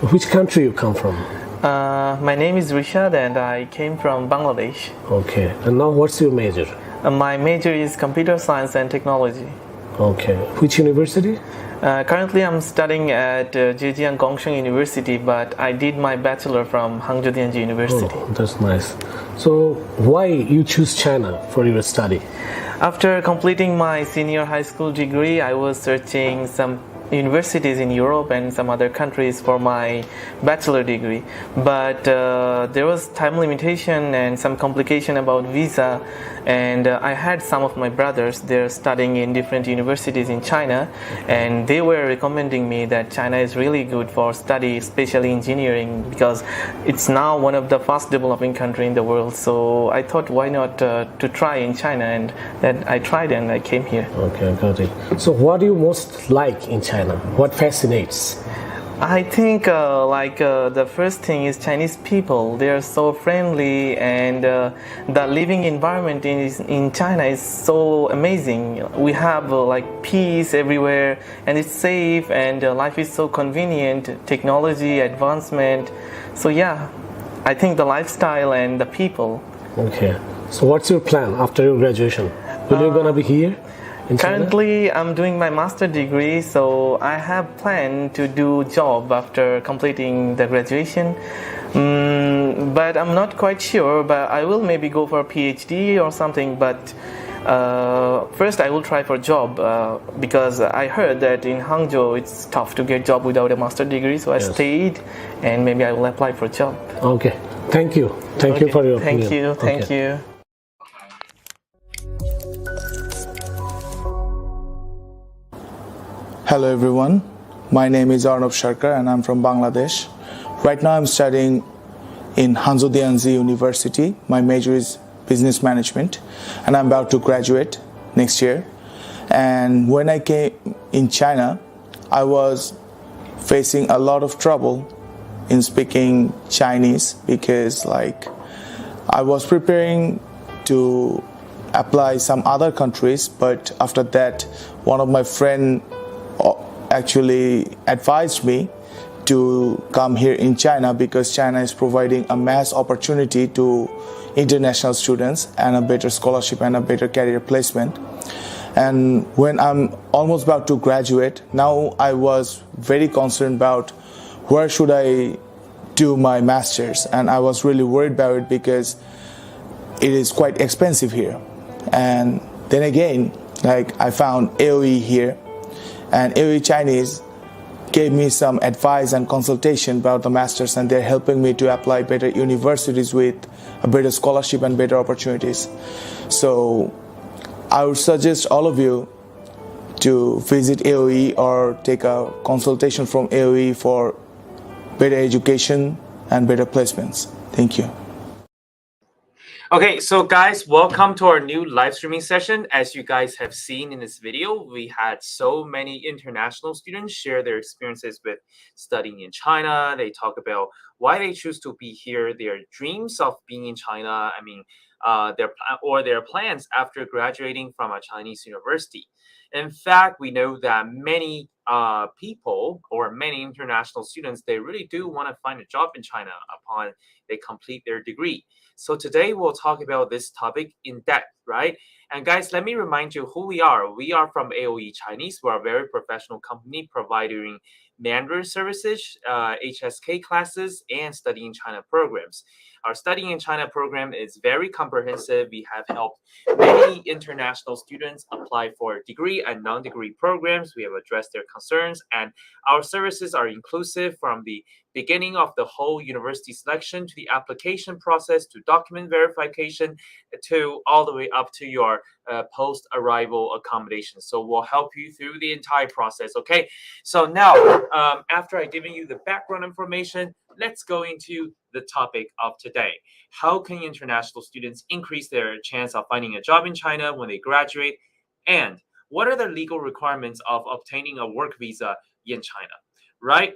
Which country you come from? My name is Rishad and I came from Bangladesh. Okay. And now what's your major? My major is computer science and technology. Okay. Which university? Currently, I'm studying at Zhejiang Gongsheng University, but I did my bachelor from Hangzhou Dianji University. Oh, that's nice. So why you choose China for your study? After completing my senior high school degree, I was searching some universities in Europe and some other countries for my bachelor degree, but there was time limitation and some complication about visa, and I had some of my brothers, they're studying in different universities in China, and they were recommending me that China is really good for study, especially engineering, because it's now one of the fast developing country in the world. So I thought, why not to try in China, and then I tried and I came here. Okay, got it. So what do you most like in China? What fascinates? I think the first thing is Chinese people. They are so friendly, and the living environment in China is so amazing. We have peace everywhere, and it's safe, and life is so convenient. Technology advancement. So yeah, I think the lifestyle and the people. Okay. So what's your plan after your graduation? Will you gonna be here? Currently, I'm doing my master degree, so I have planned to do job after completing the graduation. But I'm not quite sure, but I will maybe go for a PhD or something. But first, I will try for job because I heard that in Hangzhou it's tough to get job without a master degree. So I stayed, and maybe I will apply for job. Okay. Thank you. Thank you for your opinion. Thank you. Thank you. Hello everyone, my name is Arnab Sharkar and I'm from Bangladesh. Right now I'm studying in Hangzhou Dianji University. My major is business management and I'm about to graduate next year. And when I came in China, I was facing a lot of trouble in speaking Chinese because I was preparing to apply some other countries, but after that one of my friend actually advised me to come here in China because China is providing a mass opportunity to international students and a better scholarship and a better career placement. And when I'm almost about to graduate, now I was very concerned about where should I do my master's, and I was really worried about it because it is quite expensive here. And then again, I found AOE here, and AOE Chinese gave me some advice and consultation about the masters, and they're helping me to apply better universities with a better scholarship and better opportunities. So I would suggest all of you to visit AOE or take a consultation from AOE for better education and better placements. Thank you. Okay, so guys, welcome to our new live streaming session. As you guys have seen in this video, we had so many international students share their experiences with studying in China. They talk about why they choose to be here, their dreams of being in China, their plans after graduating from a Chinese university. In fact, we know that many people or many international students, they really do want to find a job in China upon they complete their degree. So today we'll talk about this topic in depth, right? And guys, let me remind you who we are. We are from AOE Chinese. We're a very professional company providing Mandarin services, HSK classes, and study in China programs. Our studying in China program is very comprehensive. We have helped many international students apply for degree and non-degree programs. We have addressed their concerns, and our services are inclusive from the beginning of the whole university selection to the application process to document verification to all the way up to your post-arrival accommodation. So we'll help you through the entire process, okay? So now, after I've given you the background information, let's go into the topic of today. How can international students increase their chance of finding a job in China when they graduate? And what are the legal requirements of obtaining a work visa in China, right?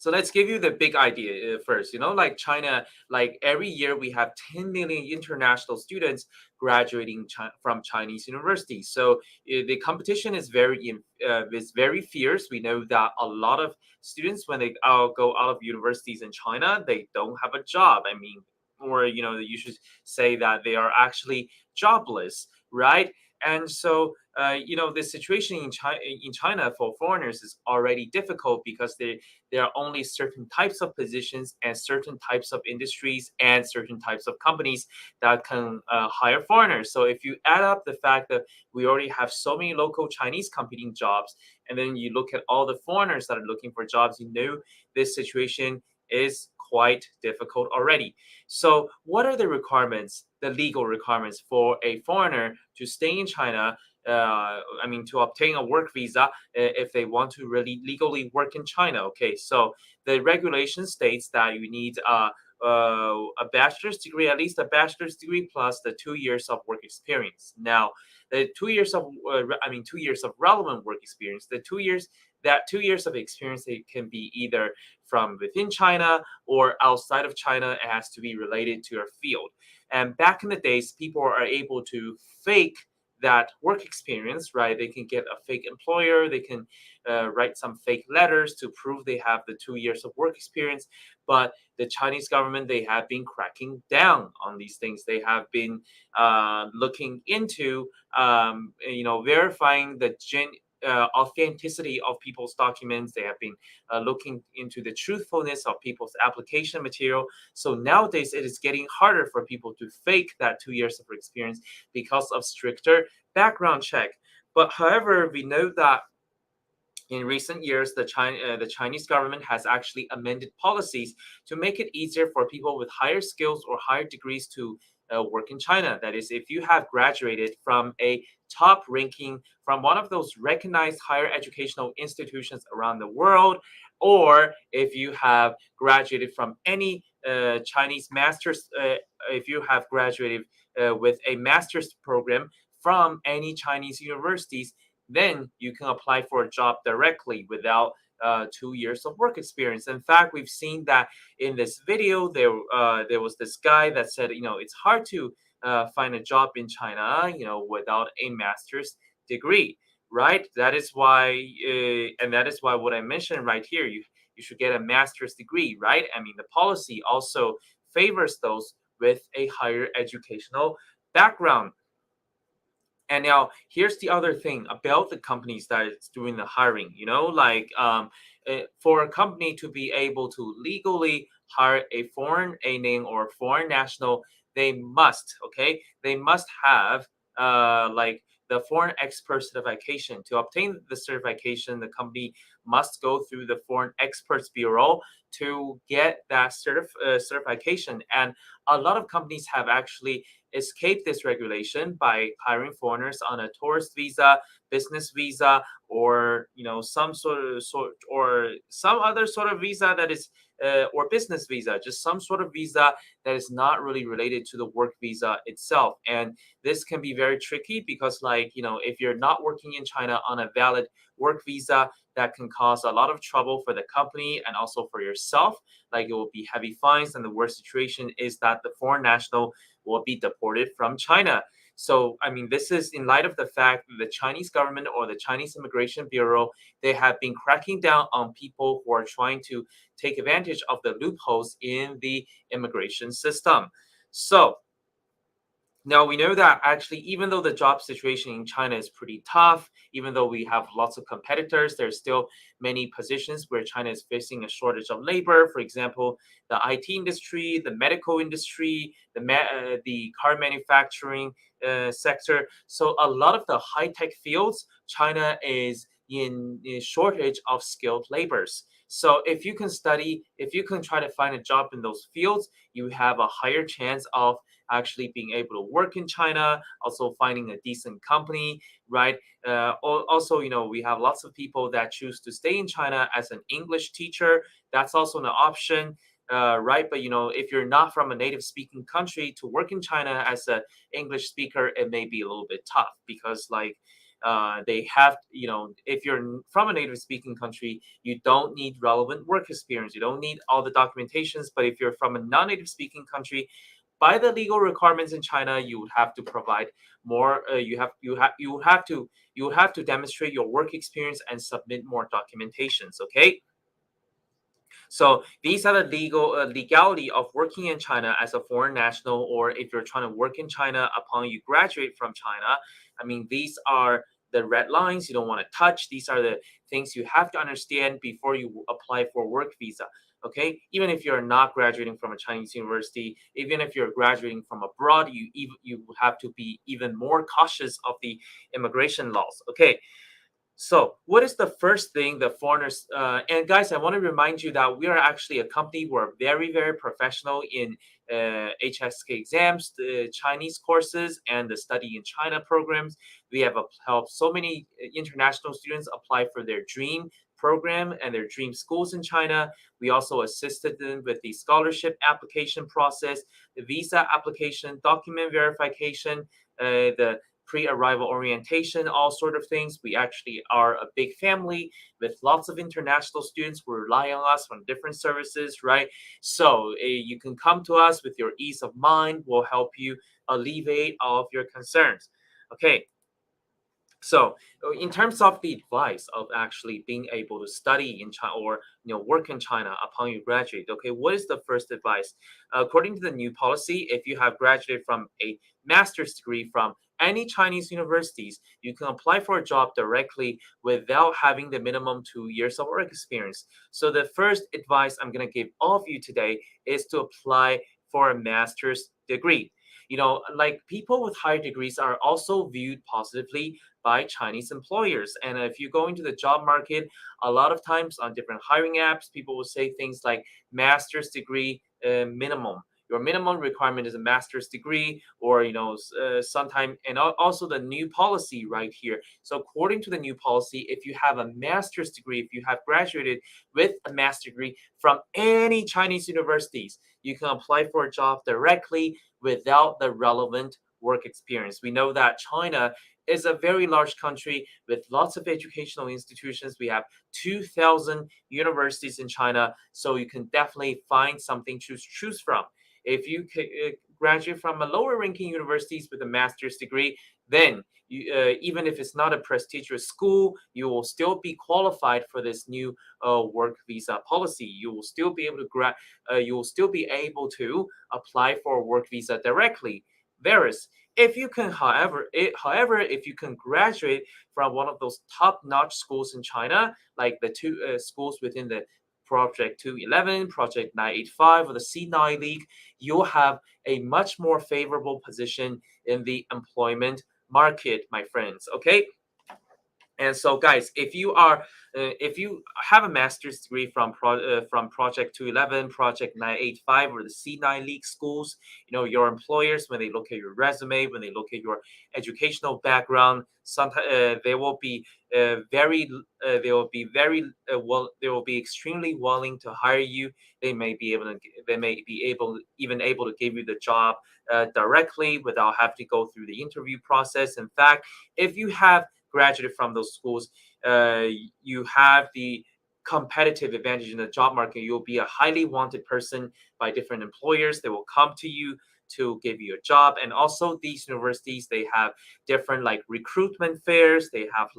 So let's give you the big idea first. Like China, like every year we have 10 million international students graduating from Chinese universities. So the competition is very fierce. We know that a lot of students, when they go out of universities in China, they don't have a job. I mean, or you should say that they are actually jobless, right? And so the situation in China for foreigners is already difficult because there are only certain types of positions and certain types of industries and certain types of companies that can hire foreigners. So if you add up the fact that we already have so many local Chinese competing jobs, and then you look at all the foreigners that are looking for jobs, this situation is quite difficult already. So, what are the requirements, the legal requirements for a foreigner to stay in China? To obtain a work visa if they want to really legally work in China. Okay, so the regulation states that you need a bachelor's degree, at least a bachelor's degree plus the 2 years of work experience. Now, the 2 years of, 2 years of relevant work experience, that 2 years of experience, it can be either from within China or outside of China. It has to be related to your field. And back in the days, people are able to fake that work experience, right? They can get a fake employer, they can write some fake letters to prove they have the 2 years of work experience. But the Chinese government, they have been cracking down on these things. They have been looking into, verifying the authenticity of people's documents. They have been looking into the truthfulness of people's application material. So nowadays, it is getting harder for people to fake that 2 years of experience because of stricter background check. But however, we know that in recent years, the Chinese government has actually amended policies to make it easier for people with higher skills or higher degrees to work in China. That is, if you have graduated from a top ranking from one of those recognized higher educational institutions around the world, or if you have graduated from any Chinese master's, if you have graduated with a master's program from any Chinese universities, then you can apply for a job directly without 2 years of work experience. In fact, we've seen that in this video, there was this guy that said, it's hard to find a job in China, without a master's degree, right? That is why, and that is why what I mentioned right here, you should get a master's degree, right? I mean, the policy also favors those with a higher educational background. And now here's the other thing about the companies that is doing the hiring. For a company to be able to legally hire a foreign alien or foreign national, they must have the foreign expert certification. To obtain the certification, the company must go through the Foreign Experts Bureau to get that certification. And a lot of companies have actually escape this regulation by hiring foreigners on a tourist visa, business visa, or some other sort of visa that is or business visa, just some sort of visa that is not really related to the work visa itself. And this can be very tricky because, if you're not working in China on a valid work visa, that can cause a lot of trouble for the company and also for yourself. Like, it will be heavy fines, and the worst situation is that the foreign national will be deported from China. So, this is in light of the fact that the Chinese government or the Chinese Immigration Bureau, they have been cracking down on people who are trying to take advantage of the loopholes in the immigration system. So, now we know that actually, even though the job situation in China is pretty tough, even though we have lots of competitors, there's still many positions where China is facing a shortage of labor. For example, the IT industry, the medical industry, the car manufacturing sector. So a lot of the high tech fields, China is in a shortage of skilled laborers. So if you can try to find a job in those fields, you have a higher chance of actually being able to work in China, also finding a decent company, right? Also, we have lots of people that choose to stay in China as an English teacher. That's also an option, right? But if you're not from a native speaking country, to work in China as an English speaker, it may be a little bit tough because They have, if you're from a native speaking country, you don't need relevant work experience. You don't need all the documentations. But if you're from a non-native speaking country, by the legal requirements in China, you would have to provide more. You would have to demonstrate your work experience and submit more documentations. Okay. So these are the legality of working in China as a foreign national, or if you're trying to work in China upon you graduate from China. I mean, these are the red lines you don't want to touch. These are the things you have to understand before you apply for work visa. Okay, even if you're not graduating from a Chinese university, even if you're graduating from abroad, you have to be even more cautious of the immigration laws. Okay, so, what is the first thing the foreigners? And guys, I want to remind you that we are actually a company. We're very, very professional in HSK exams, the Chinese courses, and the study in China programs. We have helped so many international students apply for their dream program and their dream schools in China. We also assisted them with the scholarship application process, the visa application, document verification, the pre-arrival orientation, all sort of things. We actually are a big family with lots of international students who rely on us on different services, right? So you can come to us with your ease of mind. We'll help you alleviate all of your concerns. Okay. So, in terms of the advice of actually being able to study in China or work in China upon you graduate, okay, what is the first advice? According to the new policy, if you have graduated from a master's degree from any Chinese universities, you can apply for a job directly without having the minimum 2 years of work experience. So, the first advice I'm going to give all of you today is to apply for a master's degree. Like people with higher degrees are also viewed positively by Chinese employers. And if you go into the job market, a lot of times on different hiring apps, people will say things like master's degree minimum. Your minimum requirement is a master's degree, or sometime, and also the new policy right here. So according to the new policy, if you have a master's degree, if you have graduated with a master's degree from any Chinese universities, you can apply for a job directly without the relevant work experience. We know that China is a very large country with lots of educational institutions. We have 2,000 universities in China, so you can definitely find something to choose from. If you graduate from a lower ranking universities with a master's degree, then even if it's not a prestigious school, you will still be qualified for this new work visa policy. You will still be able to apply for a work visa directly. Whereas if you can, if you can graduate from one of those top-notch schools in China, like the two schools within the Project 211, Project 985, or the C9 League, you'll have a much more favorable position in the employment market, my friends. Okay. And so, guys, if you have a master's degree from Project 211, Project 985, or the C9 League schools, your employers, when they look at your resume, when they look at your educational background, sometimes they will be they will be extremely willing to hire you. They may be able to give you the job directly without having to go through the interview process. In fact, if you have graduated from those schools, you have the competitive advantage in the job market. You'll be a highly wanted person by different employers. They will come to you to give you a job. And also these universities, they have different like recruitment fairs. They have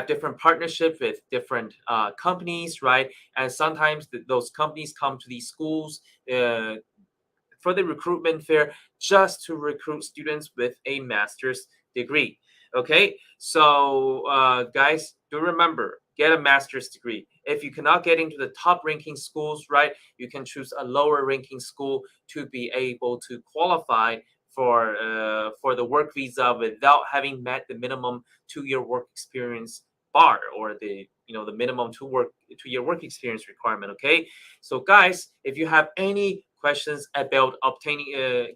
different partnerships with different companies, right? And sometimes those companies come to these schools for the recruitment fair just to recruit students with a master's degree. Okay, so guys, do remember, get a master's degree. If you cannot get into the top ranking schools, right, you can choose a lower ranking school to be able to qualify for the work visa without having met the minimum 2-year work experience bar, or the minimum 2-year work experience requirement. Okay, so guys, if you have any questions about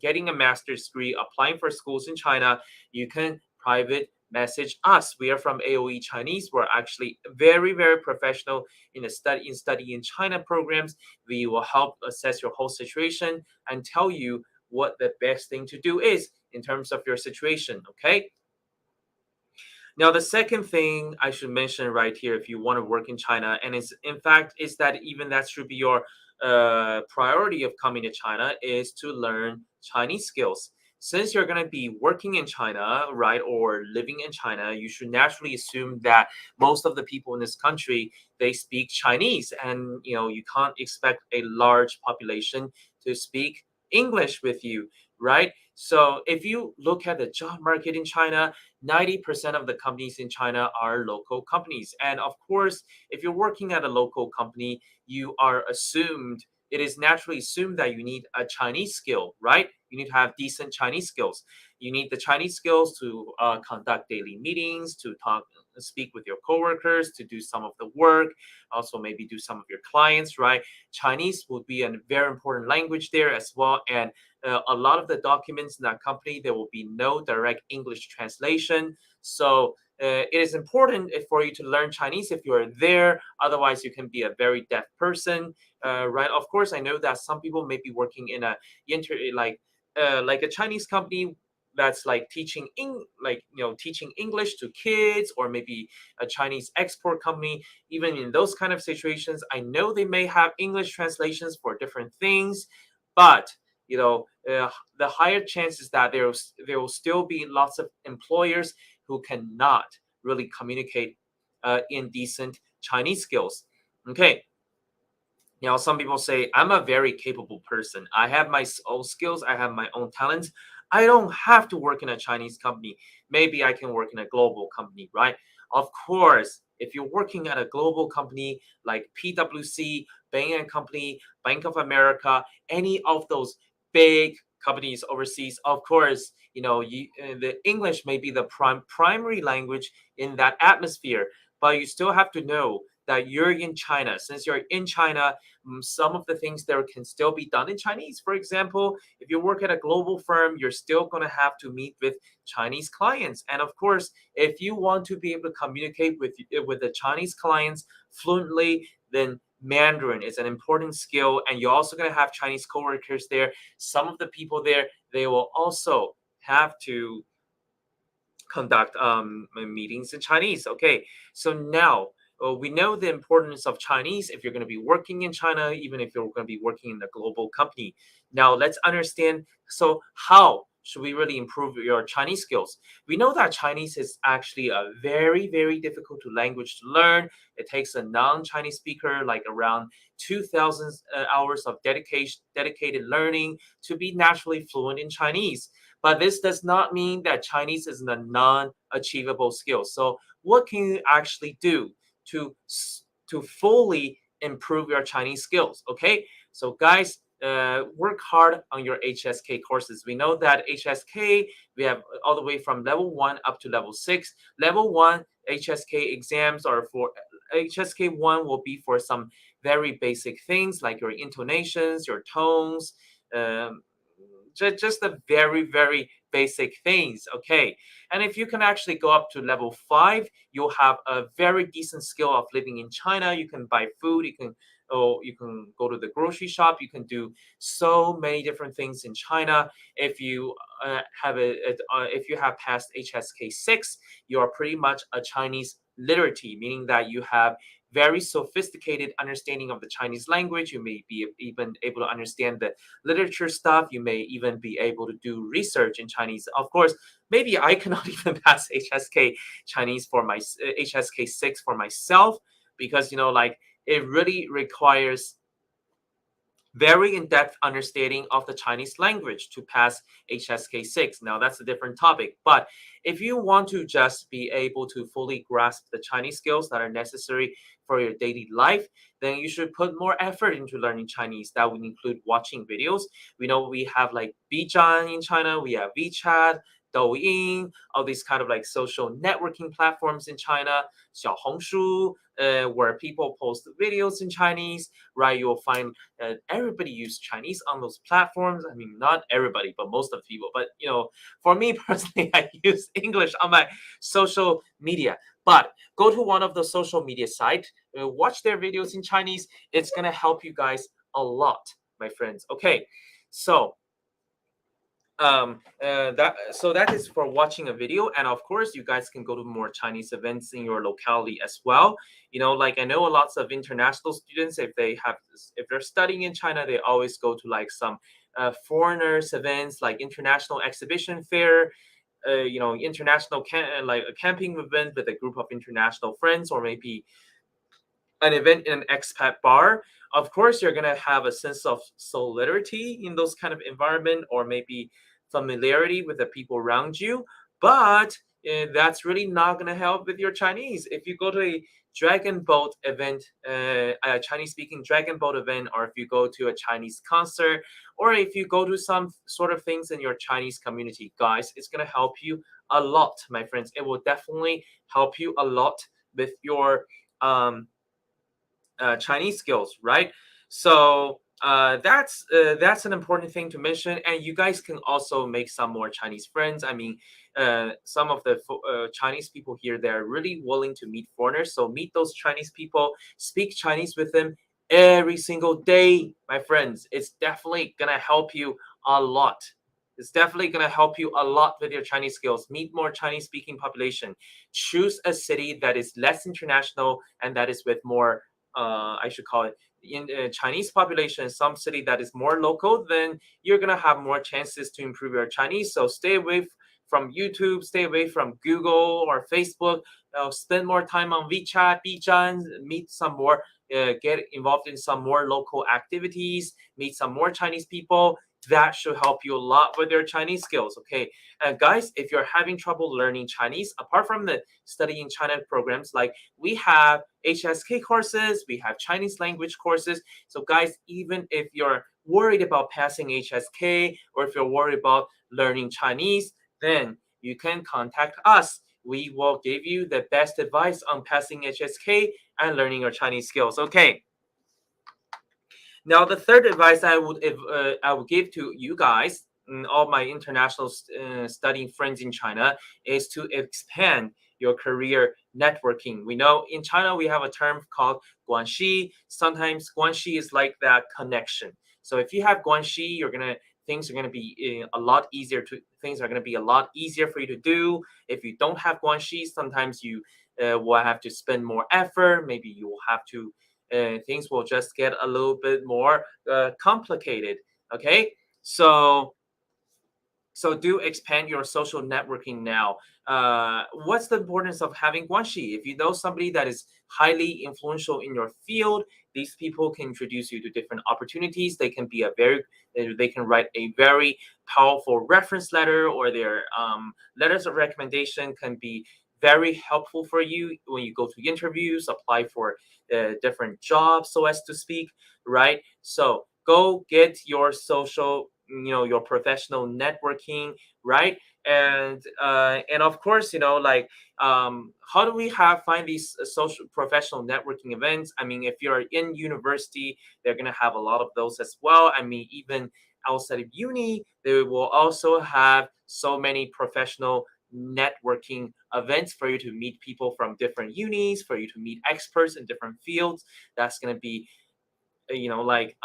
getting a master's degree, applying for schools in China, you can private message us. We are from AOE Chinese. We're actually very, very professional in study in China programs. We will help assess your whole situation and tell you what the best thing to do is in terms of your situation. Okay. Now, the second thing I should mention right here, if you want to work in China, and it's in fact is that even that should be your priority of coming to China, is to learn Chinese skills. Since you're going to be working in China, right, or living in China, you should naturally assume that most of the people in this country, they speak Chinese, and you can't expect a large population to speak English with you, right? So if you look at the job market in China, 90% of the companies in China are local companies. And of course, if you're working at a local company, you are assumed, it is naturally assumed that you need a Chinese skill, right? You need to have decent Chinese skills. You need the Chinese skills to conduct daily meetings, to speak with your coworkers, to do some of the work, also maybe do some of your clients, right? Chinese would be a very important language there as well. And a lot of the documents in that company, there will be no direct English translation. So it is important for you to learn Chinese if you are there. Otherwise, you can be a very deaf person, right? Of course, I know that some people may be working in a like a Chinese company that's like teaching English to kids, or maybe a Chinese export company. Even in those kind of situations, I know they may have English translations for different things, but the higher chances that there will still be lots of employers who cannot really communicate in decent Chinese skills. Okay. Some people say, I'm a very capable person. I have my own skills. I have my own talents. I don't have to work in a Chinese company. Maybe I can work in a global company, right? Of course, if you're working at a global company like PwC, Bain and Company, Bank of America, any of those big companies overseas, of course, the English may be the primary language in that atmosphere, but you still have to know that you're in China. Since you're in China, some of the things there can still be done in Chinese. For example, if you work at a global firm, you're still going to have to meet with Chinese clients. And of course, if you want to be able to communicate with the Chinese clients fluently, then Mandarin is an important skill. And you're also going to have Chinese coworkers there. Some of the people there, they will also have to conduct meetings in Chinese. Okay, so now we know the importance of Chinese if you're going to be working in China, even if you're going to be working in a global company. Now let's understand, so how should we really improve your Chinese skills? We know that Chinese is actually a very, very difficult language to learn. It takes a non-Chinese speaker like around 2,000 hours of dedicated learning to be naturally fluent in Chinese. But this does not mean that Chinese is a non-achievable skill. So what can you actually do to fully improve your Chinese skills? Okay, so guys, work hard on your HSK courses. We know that HSK, we have all the way from level 1 up to level 6. Level 1 HSK exams are for HSK 1 will be for some very basic things like your intonations, your tones, um, just the very, very basic things. Okay, and if you can actually go up to level 5, you'll have a very decent skill of living in China. You can buy food, you can go to the grocery shop, you can do so many different things in China. If you if you have passed HSK 6, you are pretty much a Chinese literati, meaning that you have very sophisticated understanding of the Chinese language. You may be even able to understand the literature stuff. You may even be able to do research in Chinese. Of course, maybe I cannot even pass HSK Chinese for my HSK 6 for myself, because it really requires very in-depth understanding of the Chinese language to pass HSK 6. Now, that's a different topic. But if you want to just be able to fully grasp the Chinese skills that are necessary for your daily life, then you should put more effort into learning Chinese. That would include watching videos. We know we have like Bizhan in China, we have WeChat, Douyin, all these kind of like social networking platforms in China, Xiaohongshu, where people post videos in Chinese, right? You'll find everybody use Chinese on those platforms. I mean, not everybody, but most of the people. But for me personally, I use English on my social media. But go to one of the social media sites, watch their videos in Chinese. It's gonna help you guys a lot, my friends. Okay, so that is for watching a video, and of course you guys can go to more Chinese events in your locality as well. Like I know lots of international students, if they're studying in China, they always go to like some foreigners events, like international exhibition fair, international like a camping event with a group of international friends, or maybe an event in an expat bar. Of course, you're gonna have a sense of solidarity in those kind of environment, or maybe familiarity with the people around you. But that's really not gonna help with your Chinese. If you go to a dragon boat event, a Chinese speaking dragon boat event, or if you go to a Chinese concert, or if you go to some sort of things in your Chinese community, guys, it's gonna help you a lot, my friends. It will definitely help you a lot with your Chinese skills, right? So that's an important thing to mention, and you guys can also make some more Chinese friends. I mean, some of the Chinese people here, they're really willing to meet foreigners. So meet those Chinese people, speak Chinese with them every single day, my friends. It's definitely gonna help you a lot. It's definitely going to help you a lot with your Chinese skills. Meet more Chinese speaking population. Choose a city that is less international and that is with more I should call it, in Chinese population, some city that is more local, then you're gonna have more chances to improve your Chinese. So stay away from YouTube, stay away from Google or Facebook. Spend more time on WeChat, Bchan, meet some more, get involved in some more local activities, meet some more Chinese people. That should help you a lot with your Chinese skills. Okay, and guys, if you're having trouble learning Chinese, apart from the studying China programs, like we have HSK courses, we have Chinese language courses. So guys, even if you're worried about passing HSK, or if you're worried about learning Chinese, then you can contact us. We will give you the best advice on passing HSK and learning your Chinese skills. Okay. Now, the third advice I would give to you guys, all my international studying friends in China, is to expand your career networking. We know in China we have a term called guanxi. Sometimes guanxi is like that connection. So if you have guanxi, things are gonna be a lot easier to things are gonna be a lot easier for you to do. If you don't have guanxi, sometimes you will have to spend more effort. Maybe you will have to things will just get a little bit more complicated. Okay, so do expand your social networking now. What's the importance of having guanxi? If you know somebody that is highly influential in your field, these people can introduce you to different opportunities. They can be they can write a very powerful reference letter, or their letters of recommendation can be very helpful for you when you go to interviews, apply for different jobs, so as to speak, right? So go get your social, your professional networking, right? And of course, like how do we find these social professional networking events? I mean, if you're in university, they're gonna have a lot of those as well. I mean, even outside of uni, they will also have so many professional networking events for you to meet people from different unis, for you to meet experts in different fields. That's going to be like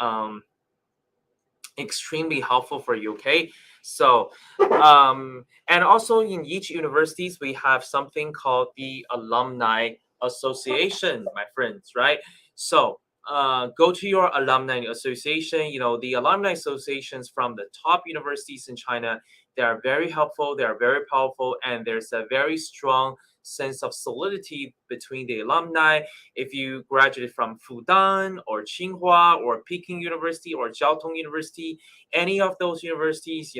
extremely helpful for you. Okay, so and also in each universities we have something called the alumni association, my friends, right? So go to your alumni association. The alumni associations from the top universities in China, they are very helpful, they are very powerful, and there's a very strong sense of solidity between the alumni. If you graduated from Fudan or Tsinghua or Peking University or Jiaotong University, any of those universities,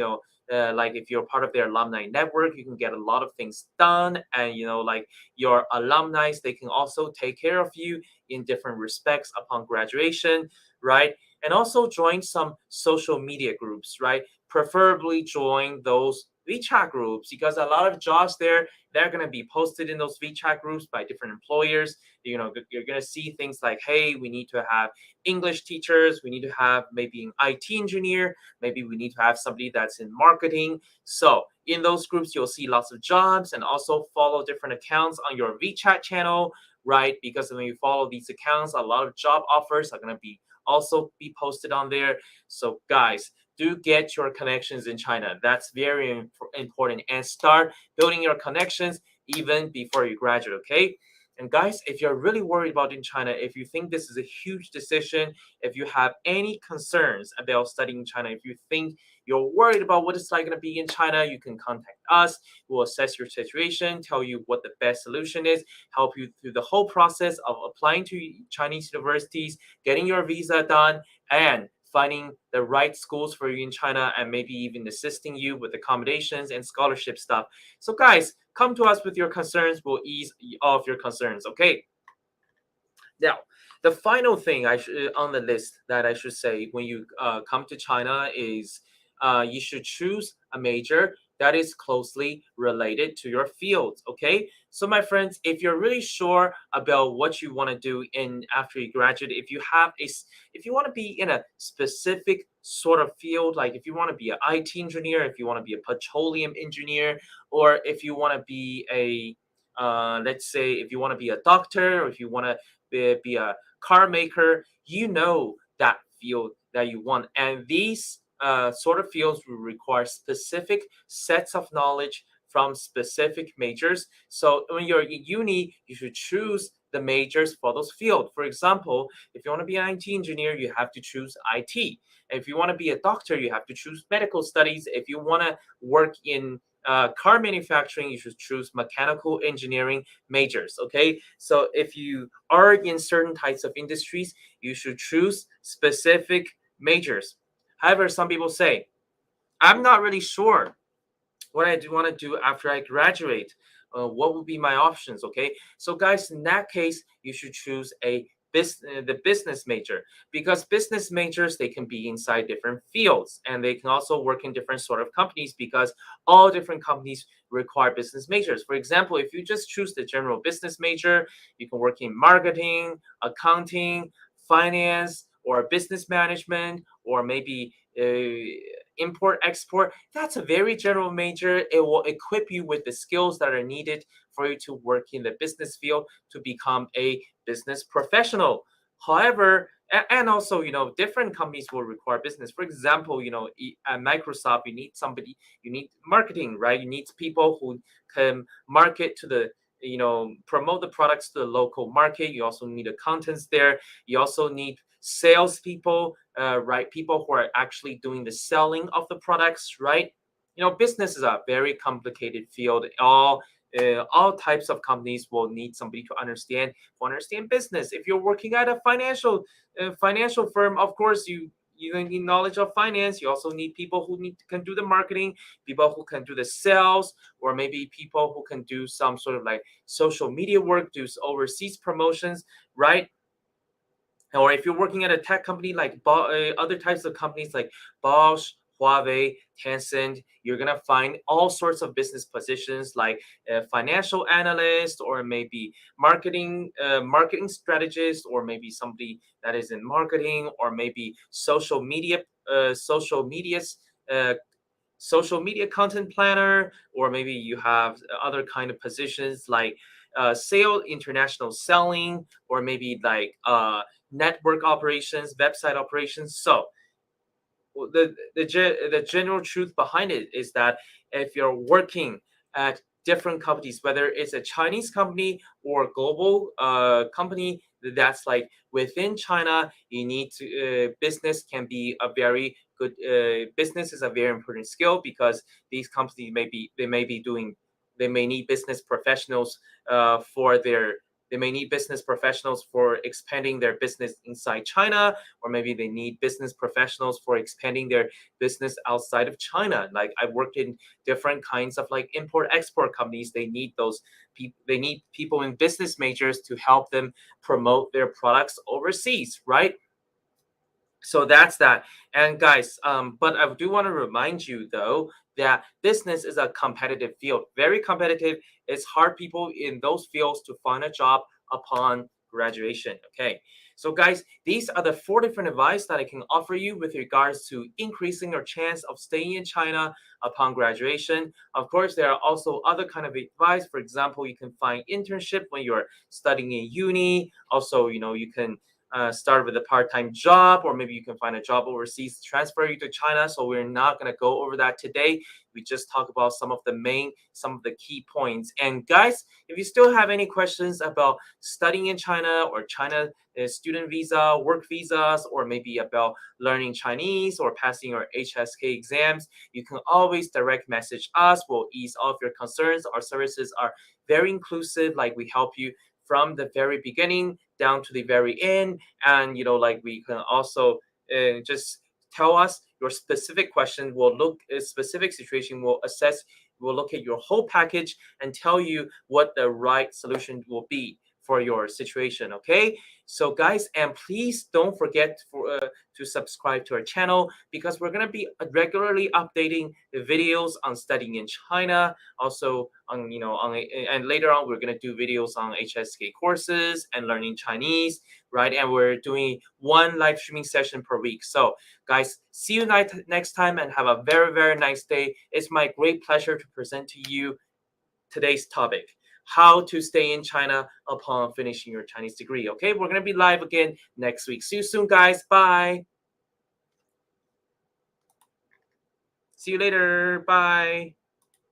like if you're part of their alumni network, you can get a lot of things done. And like your alumni, they can also take care of you in different respects upon graduation, right? And also join some social media groups, right? Preferably join those WeChat groups, because a lot of jobs there, they're going to be posted in those WeChat groups by different employers. You're going to see things like, hey, we need to have English teachers, we need to have maybe an IT engineer, maybe we need to have somebody that's in marketing. So in those groups, you'll see lots of jobs, and also follow different accounts on your WeChat channel, right? Because when you follow these accounts, a lot of job offers are going to be also be posted on there. So guys, do get your connections in China. That's very important, and start building your connections even before you graduate, okay? And guys, if you're really worried about in China, if you think this is a huge decision, if you have any concerns about studying in China, if you think you're worried about what it's like going to be in China, you can contact us. We'll assess your situation, tell you what the best solution is, help you through the whole process of applying to Chinese universities, getting your visa done, and finding the right schools for you in China, and maybe even assisting you with accommodations and scholarship stuff. So guys, come to us with your concerns. We'll ease all of your concerns, okay? Now, the final thing on the list that I should say when you come to China is you should choose a major that is closely related to your field. Okay, so my friends, if you're really sure about what you want to do in after you graduate, if you want to be in a specific sort of field, like if you want to be an IT engineer, if you want to be a petroleum engineer, or if you want to be a let's say if you want to be a doctor, or if you want to be a car maker, you know that field that you want. And these sort of fields will require specific sets of knowledge from specific majors. So when you're in uni, you should choose the majors for those fields. For example, if you want to be an IT engineer, you have to choose IT. If you want to be a doctor, you have to choose medical studies. If you want to work in car manufacturing, you should choose mechanical engineering majors. Okay, so if you are in certain types of industries, you should choose specific majors. However, some people say, I'm not really sure what I do want to do after I graduate. What would be my options? Okay, so guys, in that case, you should choose the business major, because business majors, they can be inside different fields, and they can also work in different sort of companies, because all different companies require business majors. For example, if you just choose the general business major, you can work in marketing, accounting, finance, or business management, or maybe import export. That's a very general major. It will equip you with the skills that are needed for you to work in the business field to become a business professional. However, and also, different companies will require business. For example, at Microsoft, you need marketing, right? You need people who can market to the, promote the products to the local market. You also need accountants there. You also need salespeople, right? People who are actually doing the selling of the products, right? Business is a very complicated field. All types of companies will need somebody to understand business. If you're working at a financial firm, of course you need knowledge of finance. You also need people who can do the marketing, people who can do the sales, or maybe people who can do some sort of like social media work, do overseas promotions, right? Or if you're working at a tech company like other types of companies like Bosch, Huawei, Tencent, you're gonna find all sorts of business positions like a financial analyst, or maybe marketing strategist, or maybe somebody that is in marketing, or maybe uh, social media content planner, or maybe you have other kind of positions like international selling, or maybe like network operations, website operations. So the general truth behind it is that if you're working at different companies, whether it's a Chinese company or a global company that's like within China, you need to business can be a very good business is a very important skill, because these companies they may need business professionals for their they may need business professionals for expanding their business inside China, or maybe they need business professionals for expanding their business outside of China. Like I've worked in different kinds of like import export companies. They need those people. They need people in business majors to help them promote their products overseas, right? So that's that. And guys, but I do want to remind you though that business is a competitive field, very competitive. It's hard people in those fields to find a job upon graduation. Okay, so guys, these are the 4 different advice that I can offer you with regards to increasing your chance of staying in China upon graduation. Of course, there are also other kind of advice. For example, you can find internship when you're studying in uni. Also, you can start with a part-time job, or maybe you can find a job overseas, transfer you to China. So we're not going to go over that today. We just talk about some of the key points. And guys, if you still have any questions about studying in China or China student visa, work visas, or maybe about learning Chinese or passing your HSK exams, you can always direct message us. We'll ease all of your concerns. Our services are very inclusive. Like, we help you from the very beginning down to the very end. And like, we can also just tell us your specific question. We'll look at a specific situation. We'll assess. We'll look at your whole package and tell you what the right solution will be for your situation. Okay, so guys, and please don't forget to subscribe to our channel, because we're going to be regularly updating the videos on studying in China. Also on and later on we're going to do videos on HSK courses and learning Chinese, right? And we're doing one live streaming session per week. So guys, see you next time, and have a very, very nice day. It's my great pleasure to present to you today's topic: how to stay in China upon finishing your Chinese degree. Okay, we're going to be live again next week. See you soon, guys. Bye. See you later. Bye.